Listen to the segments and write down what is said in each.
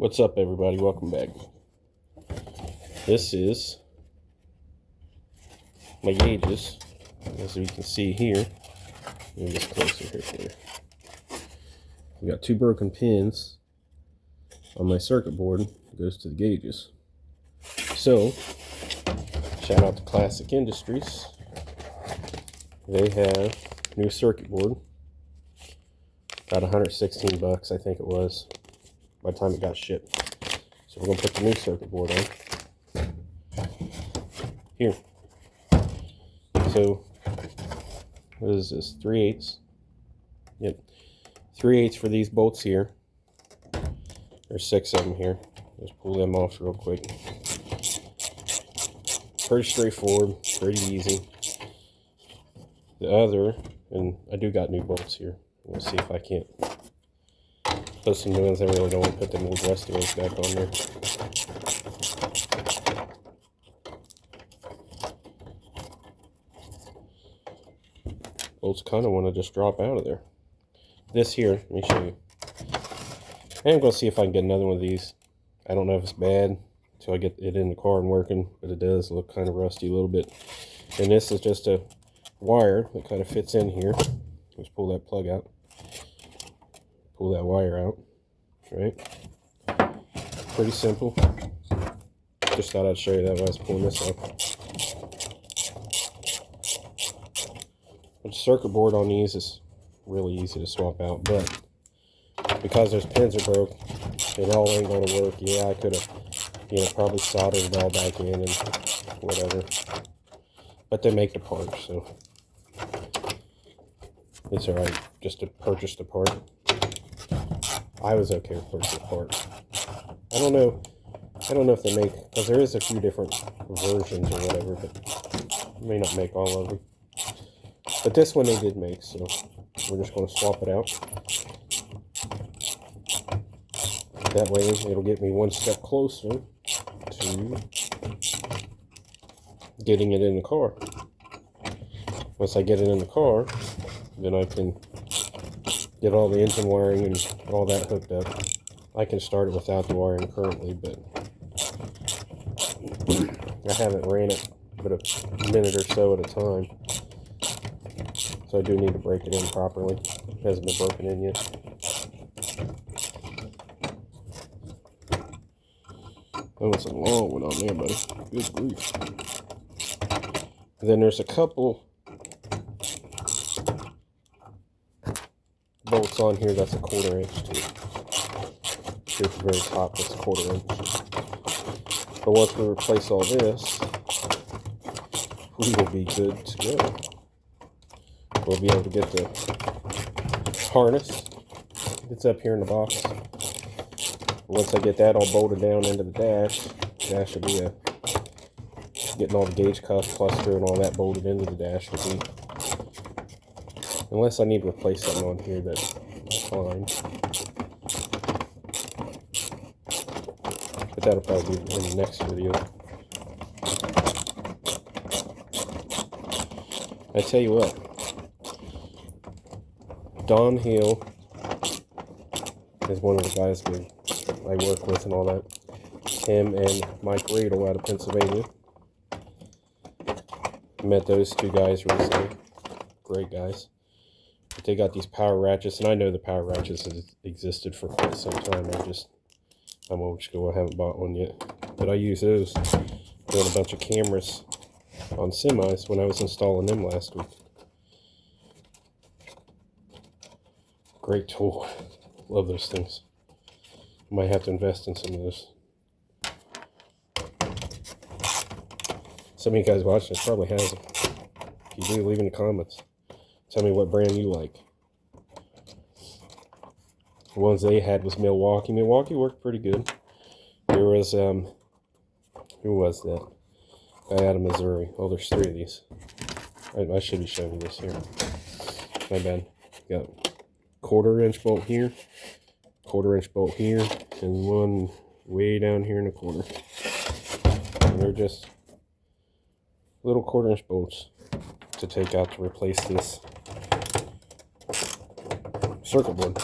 What's up, everybody? Welcome back. This is my gauges, as we can see here. Let me get closer here for you. We got two broken pins on my circuit board. It goes to the gauges. So, shout out to Classic Industries. They have new circuit board. About 116 bucks, I think it was, by the time it got shipped. So we're gonna put the new circuit board on here. So what is this? 3/8. Yep, 3/8 for these bolts here. There's 6 of them here. Just pull them off real quick. Pretty straightforward, pretty easy. The other, and I do got new bolts here. We'll see if I can't put some new ones. I really don't want to put them old rusty ones back on there. Bolts kind of want to just drop out of there. This here, let me show you. I'm going to see if I can get another one of these. I don't know if it's bad until I get it in the car and working, but it does look kind of rusty a little bit. And this is just a wire that kind of fits in here. Let's pull that plug out. Pull that wire out. Right? Pretty simple. Just thought I'd show you that while I was pulling this out. The circuit board on these is really easy to swap out, but because those pins are broke, it all ain't going to work. Yeah, I could have, probably soldered it all back in and whatever. But they make the part, so it's alright just to purchase the part. I was okay with purchasing the part. I don't know if they make, because there is a few different versions or whatever, but they may not make all of them. But this one they did make, so we're just going to swap it out. That way it'll get me one step closer to getting it in the car. Once I get it in the car, then I can get all the engine wiring and all that hooked up. I can start it without the wiring currently, but I haven't ran it but a minute or so at a time. So I do need to break it in properly. It hasn't been broken in yet. That was a long one on there, buddy. Good grief. And then there's a couple bolts on here that's a 1/4 inch too. Here at the very top, that's a 1/4 inch. But once we replace all this, we will be good to go. We'll be able to get the harness. It's up here in the box. Once I get that all bolted down into the dash will be getting all the gauge cuff cluster and all that bolted into the dash will be, unless I need to replace something on here, that's fine. But that'll probably be in the next video. I tell you what, Don Hill is one of the guys I work with and all that. Him and Mike Radel out of Pennsylvania. Met those two guys recently. Great guys. But they got these power ratchets, and I know the power ratchets have existed for quite some time. I'm old school, I haven't bought one yet. But I use those doing a bunch of cameras on semis when I was installing them last week. Great tool. Love those things. Might have to invest in some of those. Some of you guys watching this probably has them. If you do, leave in the comments. Tell me what brand you like. The ones they had was Milwaukee. Milwaukee worked pretty good. There was, who was that? Guy out of Missouri. Oh, there's 3 of these. I should be showing you this here. My bad. Got 1/4 inch bolt here, 1/4 inch bolt here, and one way down here in the corner. And they're just little 1/4 inch bolts to take out to replace this circuit board.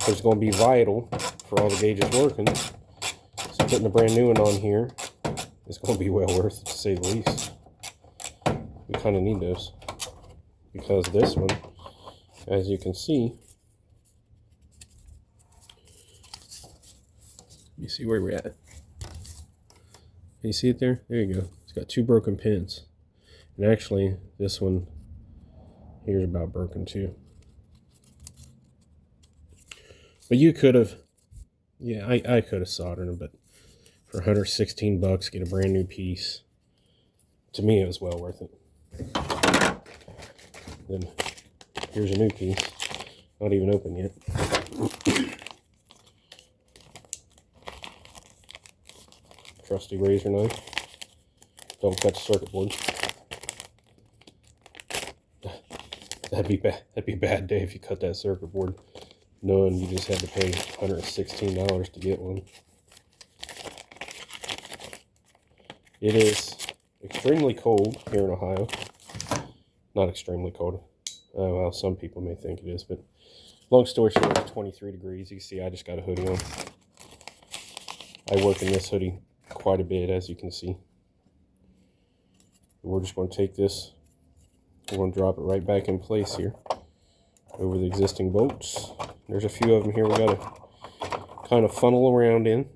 It's going to be vital for all the gauges working putting the brand new one on here is going to be well worth it, to say the least. We kind of need those, because this one, as you can see, you see where we're at. Can you see it there? There you go. It's got 2 broken pins. And actually, this one here's about broken too. But you could have, yeah, I could have soldered them, but for 116 bucks, get a brand new piece. To me, it was well worth it. Then here's a new piece, not even open yet. Trusty razor knife. Don't cut the circuit board. That'd be bad. That'd be a bad day if you cut that circuit board, knowing you just had to pay $116 to get one. It is extremely cold here in Ohio. Not extremely cold. Well, some people may think it is, but long story short, it's 23 degrees. You can see I just got a hoodie on. I work in this hoodie quite a bit, as you can see. We're just going to take this, we're going to drop it right back in place here over the existing bolts. There's a few of them here we got to kind of funnel around in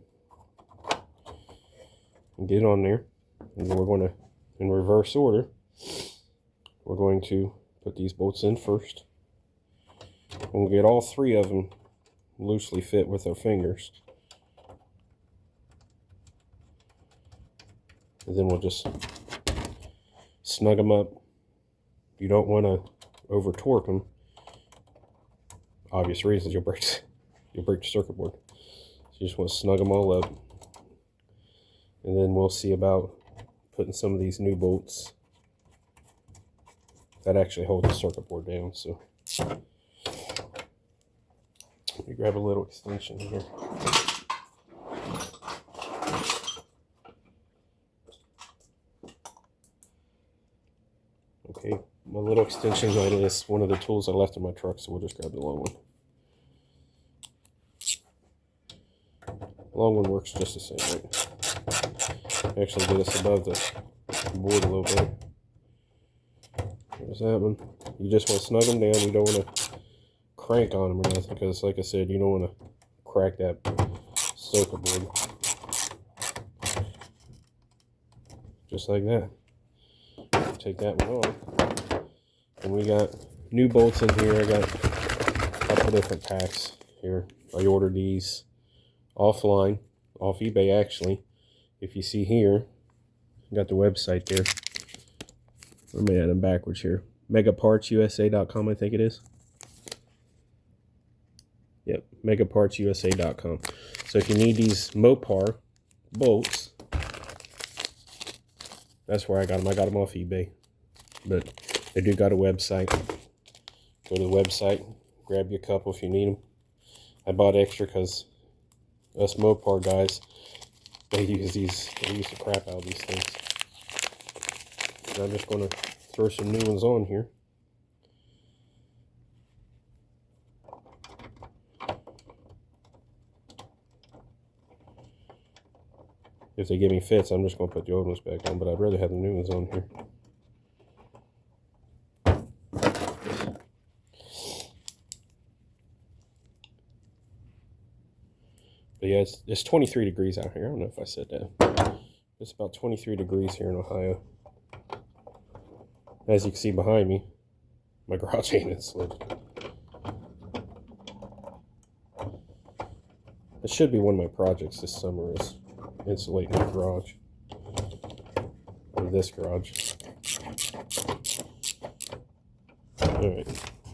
and get on there. And then we're going to, in reverse order, we're going to put these bolts in first. And we'll get all 3 of them loosely fit with our fingers. And then we'll just snug them up. You don't want to over torque them. Obvious reasons, you'll break the circuit board. So you just want to snug them all up. And then we'll see about putting some of these new bolts that actually hold the circuit board down. So let me grab a little extension here. Okay, my little extension light is one of the tools I left in my truck, so we'll just grab the long one. The long one works just the same, right? Actually get us above the board a little bit. There's that one. You just want to snug them down. You don't want to crank on them or nothing, because like I said, you don't want to crack that circuit board. Just like that. Take that one off. And we got new bolts in here. I got a couple different packs here. I ordered these offline, off eBay actually. If you see here, I got the website there. Let me add them backwards here. megapartsusa.com, I think it is. Yep, megapartsusa.com. So if you need these Mopar bolts, that's where I got them. I got them off eBay. But they do got a website. Go to the website, grab you a couple if you need them. I bought extra because us Mopar guys, they use the crap out of these things. And I'm just going to throw some new ones on here. If they give me fits, I'm just going to put the old ones back on, but I'd rather have the new ones on here. But yeah, it's 23 degrees out here. I don't know if I said that. It's about 23 degrees here in Ohio. As you can see behind me, my garage ain't insulated. It should be one of my projects this summer is insulating the garage. Or this garage. Alright.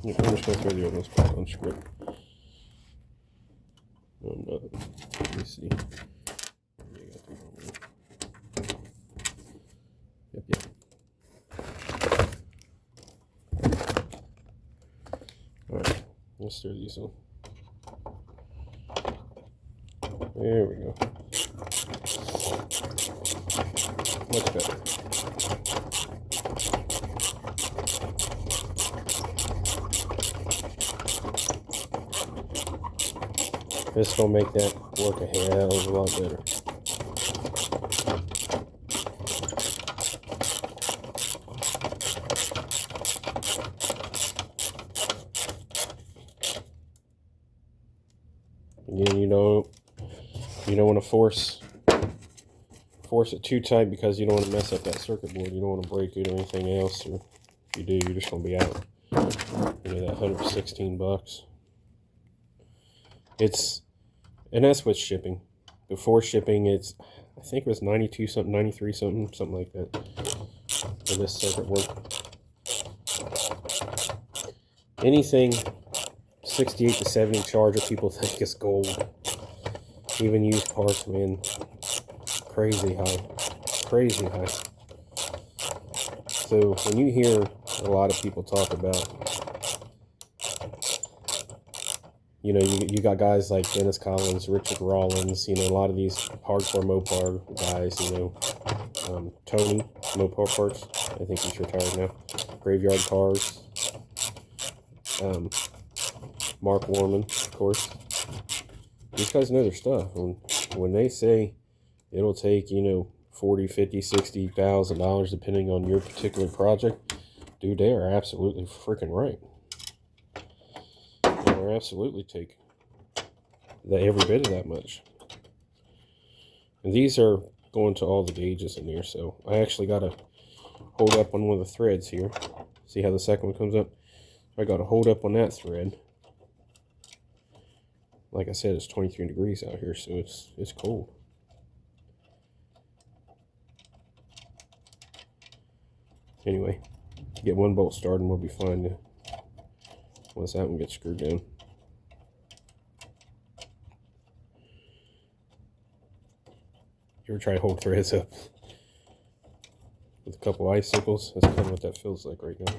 I'm just going to throw the other ones back on script. Oh, no. Let me see. Yep. Alright. Let's throw these on. There we go. Much better. This will make that work a hell of a lot better. Again, you don't want to force it too tight because you don't want to mess up that circuit board. You don't want to break it or anything else. Or if you do, you're just going to be out. That $116. And that's with shipping. Before shipping, I think it was 92 something, 93 something like that for this circuit board. Anything 68 to 70 charger, people think is gold. Even used parts, man, crazy high. So when you hear a lot of people talk about, you got guys like Dennis Collins, Richard Rollins, a lot of these hardcore Mopar guys, Tony, Mopar Parts, I think he's retired now, Graveyard Cars, Mark Warman, of course. These guys know their stuff. When they say it'll take, $40, $50, $60,000 depending on your particular project, dude, they are absolutely freaking right. They'll absolutely take every bit of that much. And these are going to all the gauges in here, so I actually got to hold up on one of the threads here. See how the second one comes up? I got to hold up on that thread. Like I said, it's 23 degrees out here, so it's cold. Anyway, get one bolt started and we'll be fine once that one gets screwed down. You ever try to hold threads up with a couple icicles? That's kind of what that feels like right now.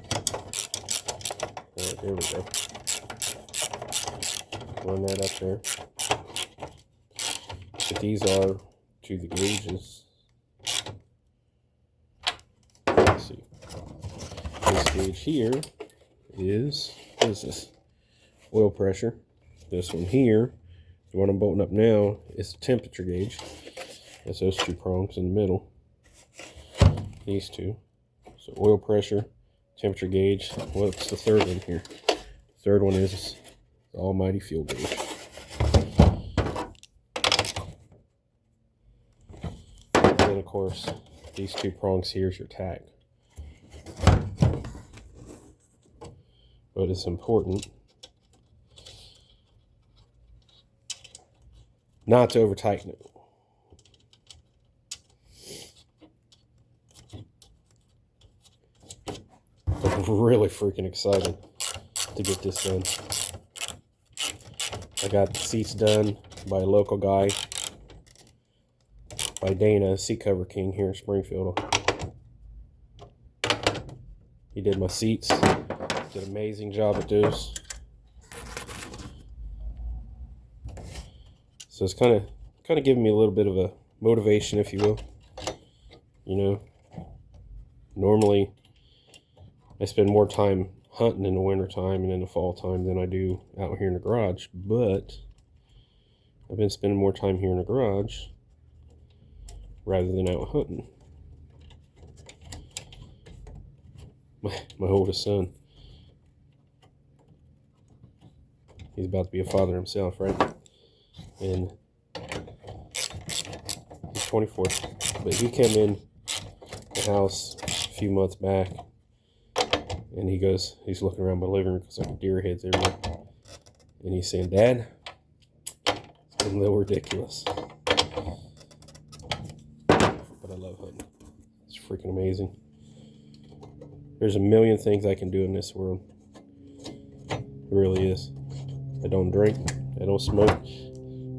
Alright, there we go. Run that up there. But these are to the gauges. Let's see. This gauge here what is this? Oil pressure. This one here, the one I'm bolting up now, is the temperature gauge. That's those two prongs in the middle. These two. So oil pressure, temperature gauge. What's the third one here? The third one is the almighty fuel gauge. And then of course, these two prongs here is your tach. But it's important not to over tighten it. I'm really freaking excited to get this done. I got the seats done by a local guy, by Dana, Seat Cover King here in Springfield. He did my seats, did an amazing job at those. So it's kind of giving me a little bit of a motivation, if you will. Normally I spend more time hunting in the winter time and in the fall time than I do out here in the garage, but I've been spending more time here in the garage rather than out hunting. My oldest son, he's about to be a father himself, right? And he's 24, but he came in the house a few months back, and he's looking around my living room because like deer heads everywhere, and he's saying, "Dad, it's getting a little ridiculous." But I love hunting. It's freaking amazing. There's a million things I can do in this world. It really is. I don't drink. I don't smoke.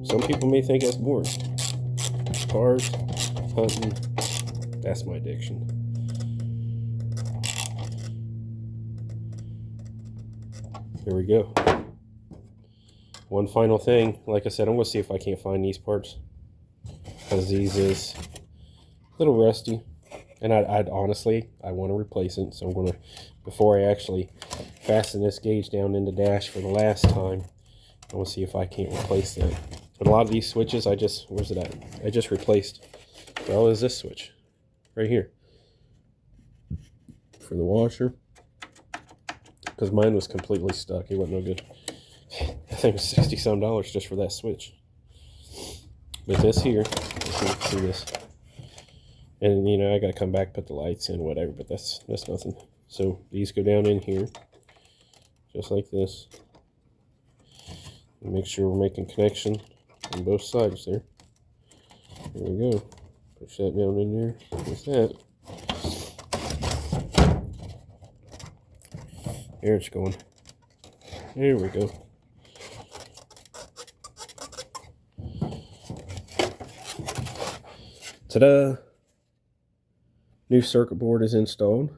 Some people may think that's boring. Cars, hunting, that's my addiction. Here we go. One final thing. Like I said, I'm going to see if I can't find these parts, because these is a little rusty. And I'd honestly, I want to replace it. So I'm going to, before I actually fasten this gauge down in the dash for the last time, I want to see if I can't replace that. But a lot of these switches, where's it at? I just replaced. Well, is this switch right here for the washer, because mine was completely stuck. It wasn't no good. think it was $60 some just for that switch. But this here, if you can see this, and you know, I gotta come back, put the lights in, whatever, but that's nothing. So these go down in here, just like this. And make sure we're making connection on both sides there. There we go. Push that down in there, with that. There it's going. There we go. Ta-da! New circuit board is installed.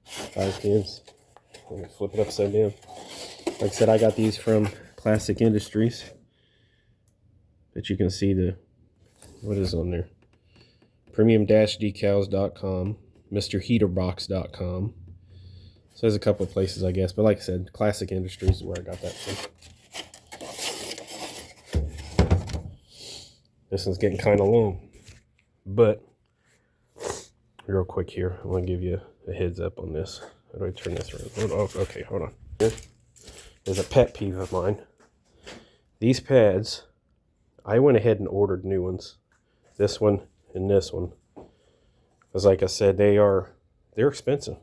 5 pins. I'm gonna flip it upside down. Like I said, I got these from Classic Industries. But you can see the, what is on there? Premium-decals.com, MrHeaterbox.com. So there's a couple of places, I guess. But like I said, Classic Industries is where I got that from. This one's getting kind of long. But, real quick here, I want to give you a heads up on this. How do I turn this around? Oh, okay, hold on. There's a pet peeve of mine. These pads, I went ahead and ordered new ones. This one and this one. Because like I said, they're expensive.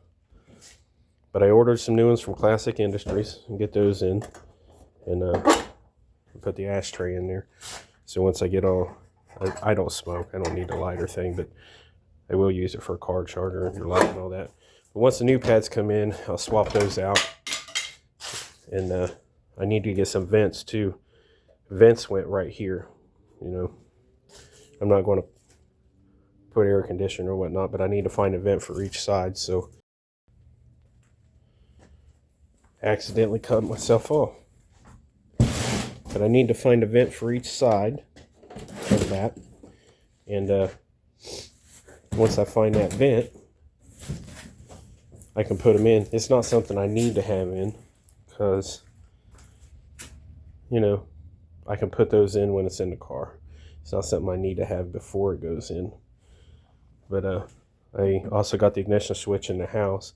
But I ordered some new ones from Classic Industries and get those in. And put the ashtray in there. So once I get all, I don't smoke. I don't need a lighter thing, but I will use it for a car charger and your light and all that. But once the new pads come in, I'll swap those out. And I need to get some vents too. Vents went right here. You know, I'm not going to put air conditioner or whatnot, but I need to find a vent for each side. So accidentally cut myself off. But I need to find a vent for each side of that. And once I find that vent, I can put them in. It's not something I need to have in because, you know, I can put those in when it's in the car. It's not something I need to have before it goes in. But I also got the ignition switch in the house.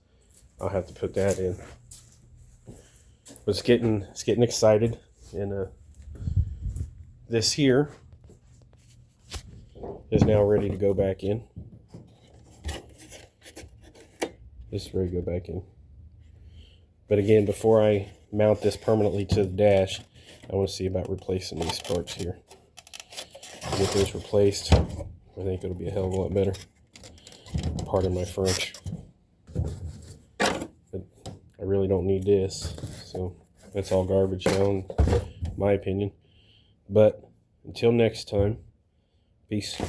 I'll have to put that in. But it's getting excited. And this here is now ready to go back in. This is ready to go back in. But again, before I mount this permanently to the dash, I want to see about replacing these parts here. Get those replaced. I think it'll be a hell of a lot better. Pardon my French. But I really don't need this. So that's all garbage now, in my opinion. But until next time, peace.